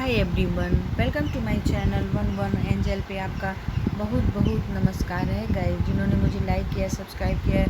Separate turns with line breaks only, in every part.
Hi everyone, welcome to my channel one one angel पे आपका बहुत बहुत नमस्कार है गाइज। जिन्होंने मुझे लाइक किया, सब्सक्राइब किया है,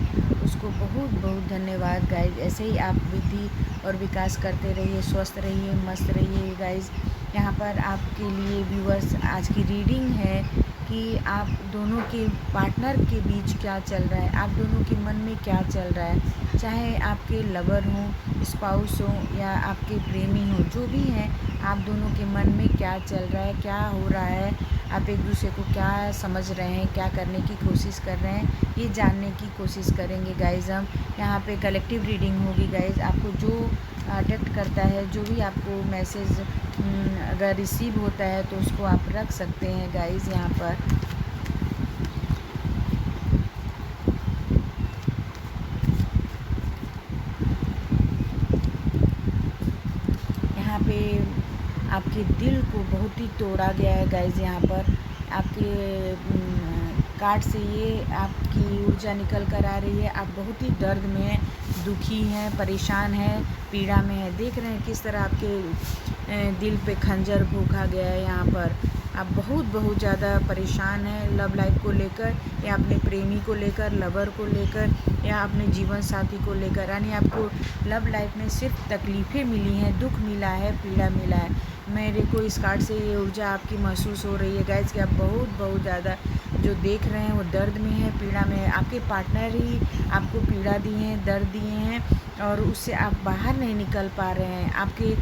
उसको बहुत बहुत धन्यवाद गाइज। ऐसे ही आप वृद्धि और विकास करते रहिए, स्वस्थ रहिए, मस्त रहिए गाइज। यहाँ पर आपके लिए व्यूअर्स आज की रीडिंग है कि आप दोनों के पार्टनर के बीच क्या चल रहा है, आप दोनों के मन में क्या चल रहा है। चाहे आपके लवर हों, स्पाउस हो या आपके प्रेमी हो, जो भी हैं, आप दोनों के मन में क्या चल रहा है, क्या हो रहा है, आप एक दूसरे को क्या समझ रहे हैं, क्या करने की कोशिश कर रहे हैं, ये जानने की कोशिश करेंगे गाइज। हम यहाँ पे कलेक्टिव रीडिंग होगी गाइज। आपको जो अट्रैक्ट करता है, जो भी आपको मैसेज अगर रिसीव होता है तो उसको आप रख सकते हैं गाइज। यहाँ पर आपके दिल को बहुत ही तोड़ा गया है गाइज। यहाँ पर आपके कार्ड से ये आपकी ऊर्जा निकल कर आ रही है। आप बहुत ही दर्द में हैं, दुखी हैं, परेशान हैं, पीड़ा में हैं। देख रहे हैं किस तरह आपके दिल पे खंजर भोंका गया है। यहाँ पर आप बहुत ज़्यादा परेशान हैं लव लाइफ को लेकर, या अपने प्रेमी को लेकर, लवर को लेकर, या अपने जीवन साथी को लेकर। यानी आपको लव लाइफ में सिर्फ तकलीफ़ें मिली हैं, दुख मिला है, पीड़ा मिला है। मेरे को इस कार्ड से ये ऊर्जा आपकी महसूस हो रही है गाइज कि आप बहुत ज़्यादा जो देख रहे हैं वो दर्द में है, पीड़ा में है। आपके पार्टनर ही आपको पीड़ा दिए हैं, दर्द दिए हैं, और उससे आप बाहर नहीं निकल पा रहे हैं। आपके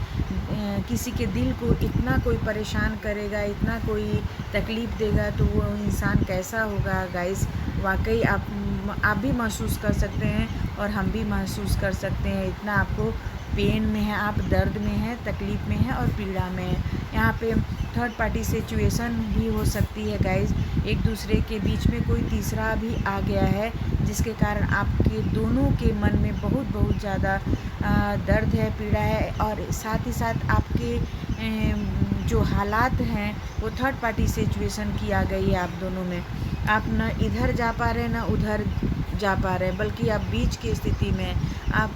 किसी के दिल को इतना कोई परेशान करेगा, इतना कोई तकलीफ़ देगा, तो वो इंसान कैसा होगा गाइस। वाकई आप भी महसूस कर सकते हैं और हम भी महसूस कर सकते हैं। इतना आपको पेन में है, आप दर्द में हैं, तकलीफ़ में हैं और पीड़ा में हैं। यहाँ पे थर्ड पार्टी सिचुएशन भी हो सकती है गाइज। एक दूसरे के बीच में कोई तीसरा भी आ गया है, जिसके कारण आपके दोनों के मन में बहुत ज़्यादा दर्द है, पीड़ा है, और साथ ही साथ आपके जो हालात हैं वो थर्ड पार्टी सिचुएशन की आ गई है आप दोनों में। आप ना इधर जा पा रहे हैं ना उधर जा पा रहे हैं, बल्कि आप बीच की स्थिति में, आप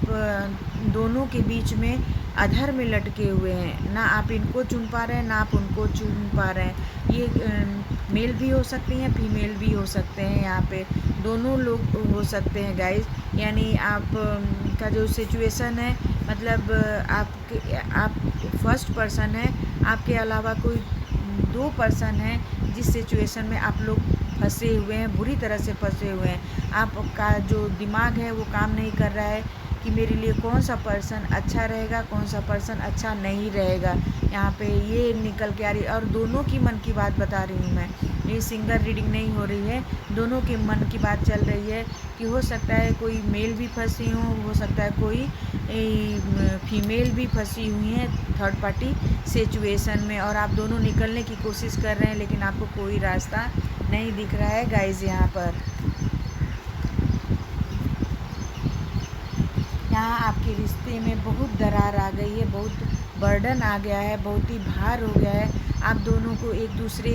दोनों के बीच में अधर में लटके हुए हैं। ना आप इनको चुन पा रहे हैं, ना आप उनको चुन पा रहे हैं। ये मेल भी हो सकती हैं, फीमेल भी हो सकते हैं। यहाँ पे दोनों लोग हो सकते हैं गाइज। यानी आप का जो सिचुएशन है, मतलब आप फर्स्ट पर्सन है, आपके अलावा कोई दो पर्सन हैं जिस सिचुएशन में आप लोग फंसे हुए हैं, बुरी तरह से फंसे हुए हैं। आपका जो दिमाग है वो काम नहीं कर रहा है कि मेरे लिए कौन सा पर्सन अच्छा रहेगा, कौन सा पर्सन अच्छा नहीं रहेगा। यहाँ पे ये निकल के आ रही है, और दोनों की मन की बात बता रही हूँ मैं। ये सिंगल रीडिंग नहीं हो रही है, दोनों के मन की बात चल रही है कि हो सकता है कोई मेल भी फंसी हो सकता है कोई फीमेल भी फंसी हुई है थर्ड पार्टी सिचुएशन में, और आप दोनों निकलने की कोशिश कर रहे हैं, लेकिन आपको कोई रास्ता नहीं दिख रहा है गाइज। यहाँ आपके रिश्ते में बहुत दरार आ गई है, बहुत बर्डन आ गया है, बहुत ही भार हो गया है। आप दोनों को एक दूसरे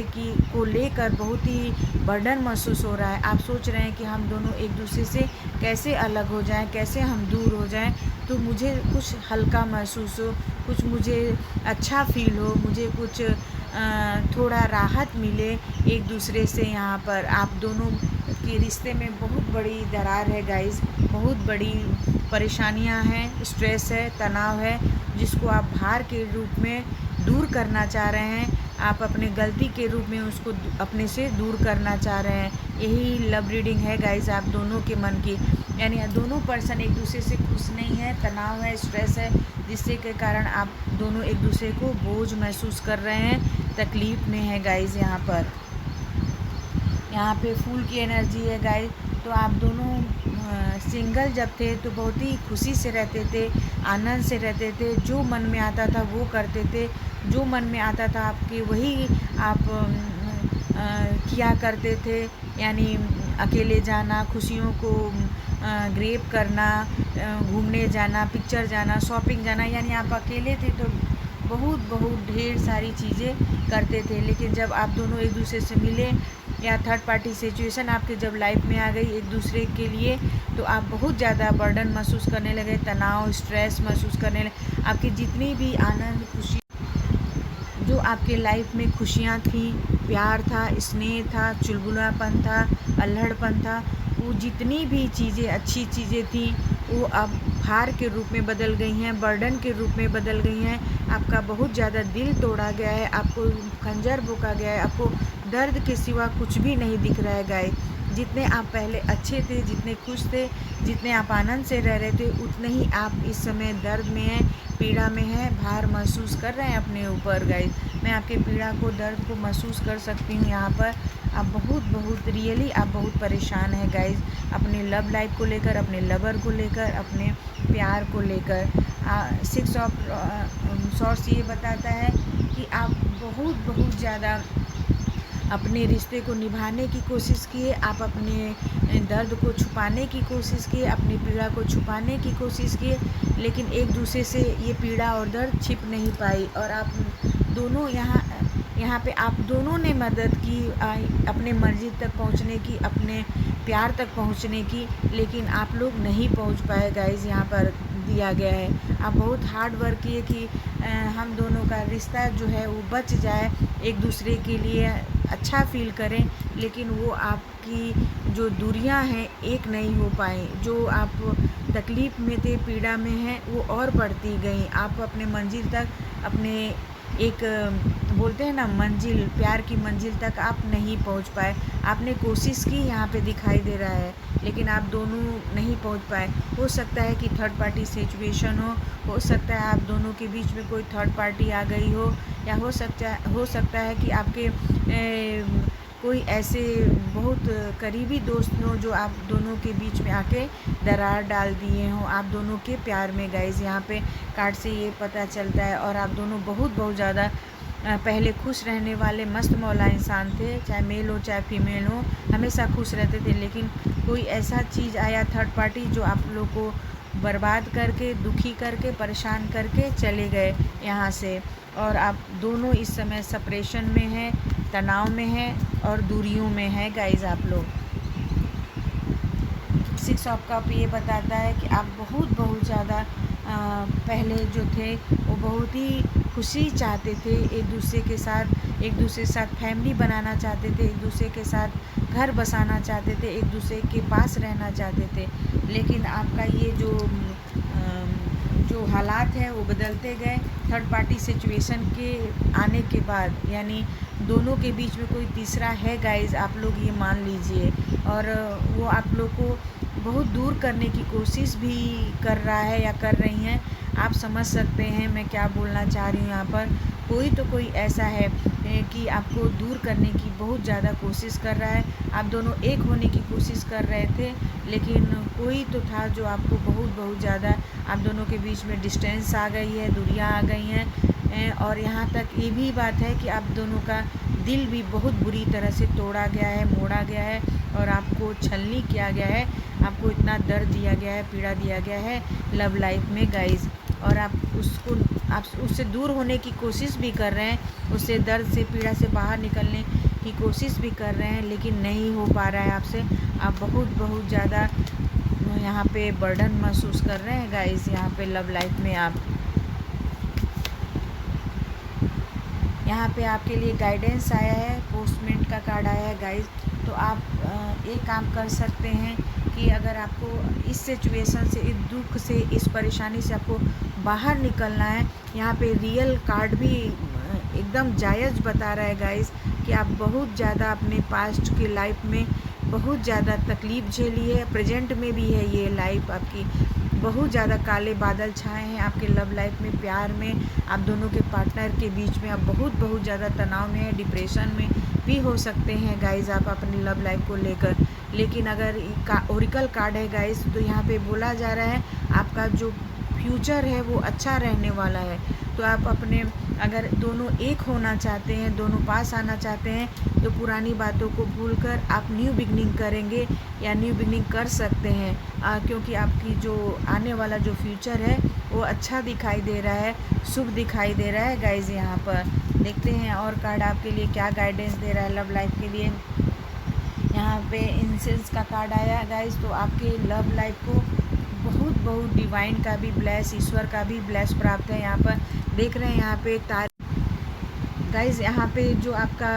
को लेकर बहुत ही बर्डन महसूस हो रहा है। आप सोच रहे हैं कि हम दोनों एक दूसरे से कैसे अलग हो जाएं, कैसे हम दूर हो जाएं, तो मुझे कुछ हल्का महसूस हो, कुछ मुझे अच्छा फील हो, मुझे कुछ थोड़ा राहत मिले एक दूसरे से। यहाँ पर आप दोनों के रिश्ते में बहुत बड़ी दरार है गाइस, बहुत बड़ी परेशानियां हैं, स्ट्रेस है, तनाव है, जिसको आप भार के रूप में दूर करना चाह रहे हैं। आप अपने गलती के रूप में उसको अपने से दूर करना चाह रहे हैं। यही लव रीडिंग है गाइस आप दोनों के मन की। यानी दोनों पर्सन एक दूसरे से खुश नहीं है, तनाव है, स्ट्रेस है, जिससे के कारण आप दोनों एक दूसरे को बोझ महसूस कर रहे हैं, तकलीफ़ में है गाइस। यहाँ पे फूल की एनर्जी है गाइस। तो आप दोनों सिंगल जब थे तो बहुत ही खुशी से रहते थे, आनंद से रहते थे, जो मन में आता था वो करते थे, जो मन में आता था आपके वही आप किया करते थे। यानी अकेले जाना, खुशियों को ग्रेप करना, घूमने जाना, पिक्चर जाना, शॉपिंग जाना, यानी आप अकेले थे तो बहुत ढेर सारी चीज़ें करते थे। लेकिन जब आप दोनों एक दूसरे से मिले, या थर्ड पार्टी सिचुएशन आपके जब लाइफ में आ गई एक दूसरे के लिए, तो आप बहुत ज़्यादा बर्डन महसूस करने लगे, तनाव, स्ट्रेस महसूस करने लगे। आपकी जितनी भी आनंद, खुशी, जो जो आपके लाइफ में खुशियाँ थी, प्यार था, स्नेह था, चुलबुलापन था, अल्हड़पन था, वो जितनी भी चीज़ें अच्छी चीज़ें थी वो अब भार के रूप में बदल गई हैं, बर्डन के रूप में बदल गई हैं। आपका बहुत ज़्यादा दिल तोड़ा गया है, आपको खंजर भोंका गया है, आपको दर्द के सिवा कुछ भी नहीं दिख रहा है गाइस। जितने आप पहले अच्छे थे, जितने खुश थे, जितने आप आनंद से रह रहे थे, उतने ही आप इस समय दर्द में हैं, पीड़ा में हैं, भार महसूस कर रहे हैं अपने ऊपर गाइस। मैं आपके पीड़ा को, दर्द को महसूस कर सकती हूँ यहाँ पर। आप बहुत रियली आप बहुत परेशान हैं गाइस, अपने लव लाइफ को लेकर, अपने लवर को लेकर, अपने प्यार को लेकर। 6 ऑफ सॉर्ड्स ये बताता है कि आप बहुत ज़्यादा अपने रिश्ते को निभाने की कोशिश किए, आप अपने दर्द को छुपाने की कोशिश किए, अपनी पीड़ा को छुपाने की कोशिश किए, लेकिन एक दूसरे से ये पीड़ा और दर्द छिप नहीं पाई। और आप दोनों यहाँ पे आप दोनों ने मदद की अपने मर्जी तक पहुँचने की, अपने प्यार तक पहुँचने की, लेकिन आप लोग नहीं पहुँच पाए गाइज़। यहाँ पर दिया गया है आप बहुत हार्ड वर्क किए कि हम दोनों का रिश्ता जो है वो बच जाए, एक दूसरे के लिए अच्छा फील करें, लेकिन वो आपकी जो दूरियां हैं एक नहीं हो पाई। जो आप तकलीफ़ में थे, पीड़ा में हैं, वो और बढ़ती गई। आप अपने मंजिल तक, अपने एक बोलते हैं ना मंजिल, प्यार की मंजिल तक आप नहीं पहुंच पाए। आपने कोशिश की, यहाँ पे दिखाई दे रहा है, लेकिन आप दोनों नहीं पहुंच पाए। हो सकता है कि थर्ड पार्टी सिचुएशन हो सकता है आप दोनों के बीच में कोई थर्ड पार्टी आ गई हो, या हो सकता है कि आपके कोई ऐसे बहुत करीबी दोस्त हों जो आप दोनों के बीच में आके दरार डाल दिए हों आप दोनों के प्यार में गाइज़। यहाँ पे कार्ड से ये पता चलता है। और आप दोनों बहुत ज़्यादा पहले खुश रहने वाले मस्त मौला इंसान थे, चाहे मेल हो चाहे फीमेल हो, हमेशा खुश रहते थे। लेकिन कोई ऐसा चीज़ आया थर्ड पार्टी जो आप लोग को बर्बाद करके, दुखी करके, परेशान करके चले गए यहाँ से। और आप दोनों इस समय सेपरेशन में हैं, तनाव में हैं और दूरियों में हैं गाइज़ आप लोग। 6 ऑफ कप ये बताता है कि आप बहुत ज़्यादा पहले जो थे वो बहुत ही खुशी चाहते थे, एक दूसरे के साथ फैमिली बनाना चाहते थे, एक दूसरे के साथ घर बसाना चाहते थे, एक दूसरे के पास रहना चाहते थे। लेकिन आपका ये जो हालात हैं वो बदलते गए थर्ड पार्टी सिचुएशन के आने के बाद। यानी दोनों के बीच में कोई तीसरा है गाइज़, आप लोग ये मान लीजिए। और वो आप लोग को बहुत दूर करने की कोशिश भी कर रहा है या कर रही हैं। आप समझ सकते हैं मैं क्या बोलना चाह रही हूँ। यहाँ पर कोई ऐसा है कि आपको दूर करने की बहुत ज़्यादा कोशिश कर रहा है। आप दोनों एक होने की कोशिश कर रहे थे, लेकिन कोई तो था जो आपको बहुत ज़्यादा, आप दोनों के बीच में डिस्टेंस आ गई है, दूरियां आ गई हैं। और यहाँ तक ये भी बात है कि आप दोनों का दिल भी बहुत बुरी तरह से तोड़ा गया है, मोड़ा गया है, और आपको छलनी किया गया है, आपको इतना दर्द दिया गया है, पीड़ा दिया गया है लव लाइफ में गाइज़। और आप उससे दूर होने की कोशिश भी कर रहे हैं, उससे दर्द से, पीड़ा से बाहर निकलने की कोशिश भी कर रहे हैं, लेकिन नहीं हो पा रहा है आपसे। आप बहुत ज़्यादा यहाँ पे बर्डन महसूस कर रहे हैं गाइज़। यहाँ पे लव लाइफ में आप, यहाँ पे आपके लिए गाइडेंस आया है, पोस्टमेंट का कार्ड आया है गाइज़। तो आप एक काम कर सकते हैं कि अगर आपको इस सिचुएशन से, इस दुख से, इस परेशानी से आपको बाहर निकलना है, यहाँ पे रियल कार्ड भी एकदम जायज़ बता रहा है गाइज़ कि आप बहुत ज़्यादा अपने पास्ट की लाइफ में बहुत ज़्यादा तकलीफ़ झेली है, प्रेजेंट में भी है ये लाइफ आपकी। बहुत ज़्यादा काले बादल छाए हैं आपके लव लाइफ में, प्यार में, आप दोनों के पार्टनर के बीच में। आप बहुत ज़्यादा तनाव में है, डिप्रेशन में भी हो सकते हैं गाइज़ आप अपनी लव लाइफ को लेकर। लेकिन अगर ओरिकल कार्ड है गाइज़, तो यहाँ पे बोला जा रहा है आपका जो फ्यूचर है वो अच्छा रहने वाला है। तो आप अपने, अगर दोनों एक होना चाहते हैं, दोनों पास आना चाहते हैं, तो पुरानी बातों को भूलकर आप न्यू बिगनिंग करेंगे या न्यू बिगनिंग कर सकते हैं। क्योंकि आपकी जो आने वाला जो फ्यूचर है वो अच्छा दिखाई दे रहा है, शुभ दिखाई दे रहा है गाइज़। यहाँ पर देखते हैं और कार्ड आपके लिए क्या गाइडेंस दे रहा है लव लाइफ के लिए। यहाँ पे इंसेंस का कार्ड आया गाइज़। तो आपके लव लाइफ को बहुत डिवाइन का भी ब्लेस, ईश्वर का भी ब्लेस प्राप्त है। यहाँ पर देख रहे हैं यहाँ पे गाइज़ यहाँ पे जो आपका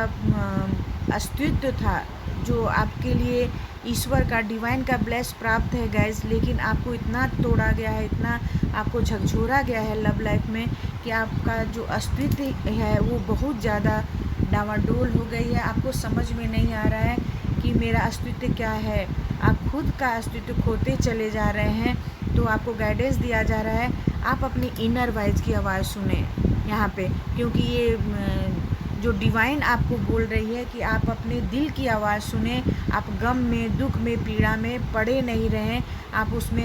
अस्तित्व था, जो आपके लिए ईश्वर का डिवाइन का ब्लेस प्राप्त है गाइज़, लेकिन आपको इतना तोड़ा गया है, इतना आपको झकझोरा गया है लव लाइफ में कि आपका जो अस्तित्व है वो बहुत ज़्यादा डावाडोल हो गई है। आपको समझ में नहीं आ रहा है कि मेरा अस्तित्व क्या है। आप खुद का अस्तित्व खोते चले जा रहे हैं। तो आपको गाइडेंस दिया जा रहा है, आप अपनी इनर वॉइस की आवाज़ सुने यहाँ पे, क्योंकि ये जो डिवाइन आपको बोल रही है कि आप अपने दिल की आवाज़ सुने। आप गम में, दुख में, पीड़ा में पड़े नहीं रहें। आप उसमें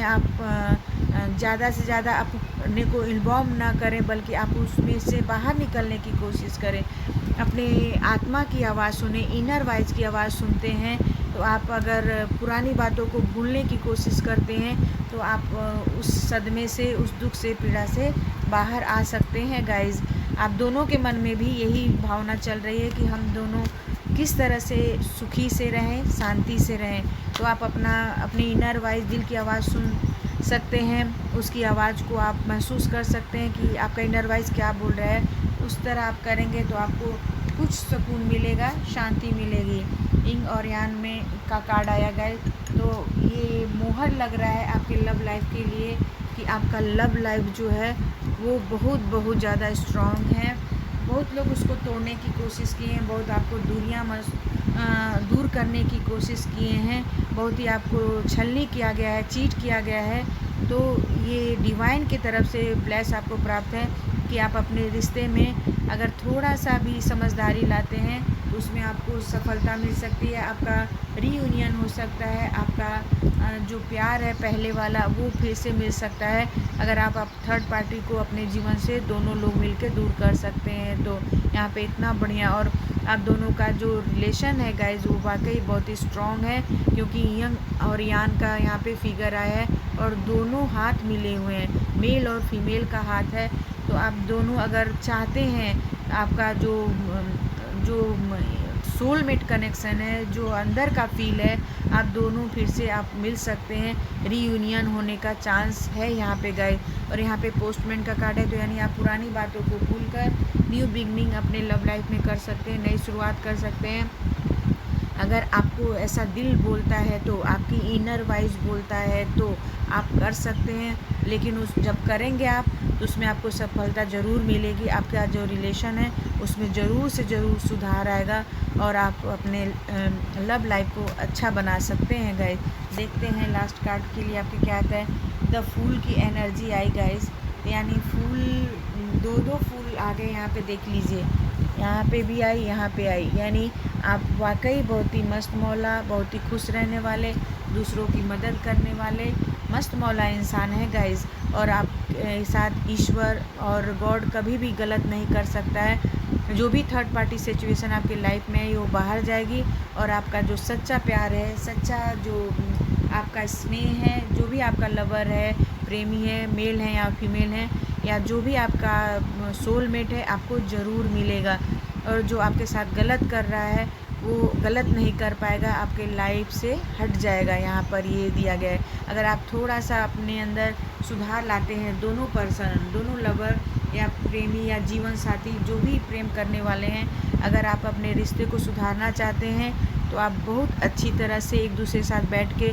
ज़्यादा से ज़्यादा अपने को इन्वॉल्व ना करें, बल्कि आप उसमें से बाहर निकलने की कोशिश करें। अपने आत्मा की आवाज़ सुने, इनर वॉइस की आवाज़ सुनते हैं तो आप अगर पुरानी बातों को भूलने की कोशिश करते हैं तो आप उस सदमे से, उस दुख से, पीड़ा से बाहर आ सकते हैं गाइज़। आप दोनों के मन में भी यही भावना चल रही है कि हम दोनों किस तरह से सुखी से रहें, शांति से रहें। तो आप अपनी इनर वॉइस, दिल की आवाज़ सुन सकते हैं। उसकी आवाज़ को आप महसूस कर सकते हैं कि आपका इनर वॉइस क्या बोल रहा है। उस तरह आप करेंगे तो आपको कुछ सुकून मिलेगा, शांति मिलेगी। यिंग और यांग में का कार्ड आया गाइस, तो ये मोहर लग रहा है आपके लव लाइफ के लिए कि आपका लव लाइफ जो है वो बहुत ज़्यादा स्ट्रॉन्ग है। बहुत लोग उसको तोड़ने की कोशिश किए हैं, बहुत आपको दूर करने की कोशिश किए हैं, बहुत ही आपको छलनी किया गया है, चीट किया गया है। तो ये डिवाइन की तरफ से ब्लेस आपको प्राप्त है कि आप अपने रिश्ते में अगर थोड़ा सा भी समझदारी लाते हैं तो उसमें आपको सफलता मिल सकती है। आपका रीयूनियन हो सकता है, आपका जो प्यार है पहले वाला वो फिर से मिल सकता है अगर आप थर्ड पार्टी को अपने जीवन से दोनों लोग मिलकर दूर कर सकते हैं। तो यहाँ पे इतना बढ़िया, और आप दोनों का जो रिलेशन है गाइज वो वाकई बहुत ही स्ट्रॉन्ग है, क्योंकि यंग और यान का यहाँ पे फिगर आया है और दोनों हाथ मिले हुए हैं, मेल और फीमेल का हाथ है। तो आप दोनों अगर चाहते हैं आपका जो सोलमेट कनेक्शन है, जो अंदर का फील है, आप दोनों फिर से आप मिल सकते हैं, रीयूनियन होने का चांस है यहाँ पे गाइस। और यहाँ पे पोस्टमैन का कार्ड है, तो यानी आप पुरानी बातों को भूलकर न्यू बिगनिंग अपने लव लाइफ में कर सकते हैं, नई शुरुआत कर सकते हैं। अगर आपको ऐसा दिल बोलता है, तो आपकी इनर वॉइस बोलता है तो आप कर सकते हैं, लेकिन जब करेंगे आप तो उसमें आपको सफलता ज़रूर मिलेगी। आपका जो रिलेशन है उसमें ज़रूर से ज़रूर सुधार आएगा और आप अपने लव लाइफ को अच्छा बना सकते हैं गाइस। देखते हैं लास्ट कार्ड के लिए आपके क्या आता है। द फूल की एनर्जी आई गाइस, यानी फूल, दो फूल आ गए यहाँ पे, देख लीजिए, यहाँ पे भी आई, यहाँ पे आई, यानी आप वाकई बहुत ही मस्त मौला, बहुत ही खुश रहने वाले, दूसरों की मदद करने वाले मस्त मौला इंसान है गाइस। और आप साथ ईश्वर और गॉड कभी भी गलत नहीं कर सकता है। जो भी थर्ड पार्टी सिचुएशन आपकी लाइफ में है वो बाहर जाएगी, और आपका जो सच्चा प्यार है, सच्चा जो आपका स्नेह है, जो भी आपका लवर है, प्रेमी है, मेल है या फीमेल है, या जो भी आपका सोलमेट है, आपको ज़रूर मिलेगा। और जो आपके साथ गलत कर रहा है वो गलत नहीं कर पाएगा, आपके लाइफ से हट जाएगा। यहाँ पर ये दिया गया है, अगर आप थोड़ा सा अपने अंदर सुधार लाते हैं, दोनों पर्सन, दोनों लवर या प्रेमी या जीवन साथी जो भी प्रेम करने वाले हैं, अगर आप अपने रिश्ते को सुधारना चाहते हैं तो आप बहुत अच्छी तरह से एक दूसरे के साथ बैठ के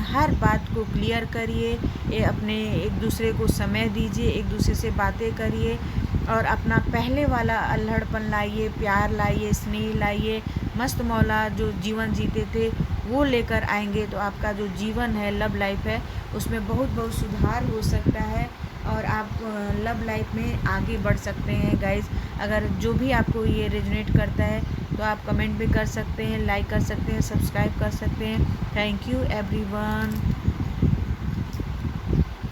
हर बात को क्लियर करिए, अपने एक दूसरे को समय दीजिए, एक दूसरे से बातें करिए और अपना पहले वाला अल्हड़पन लाइए, प्यार लाइए, स्नेह लाइए। मस्त मौला जो जीवन जीते थे वो लेकर आएंगे तो आपका जो जीवन है, लव लाइफ है, उसमें बहुत सुधार हो सकता है और आप लव लाइफ में आगे बढ़ सकते हैं गाइस। अगर जो भी आपको ये रेजोनेट करता है तो आप कमेंट भी कर सकते हैं, लाइक कर सकते हैं, सब्सक्राइब कर सकते हैं। Thank you everyone.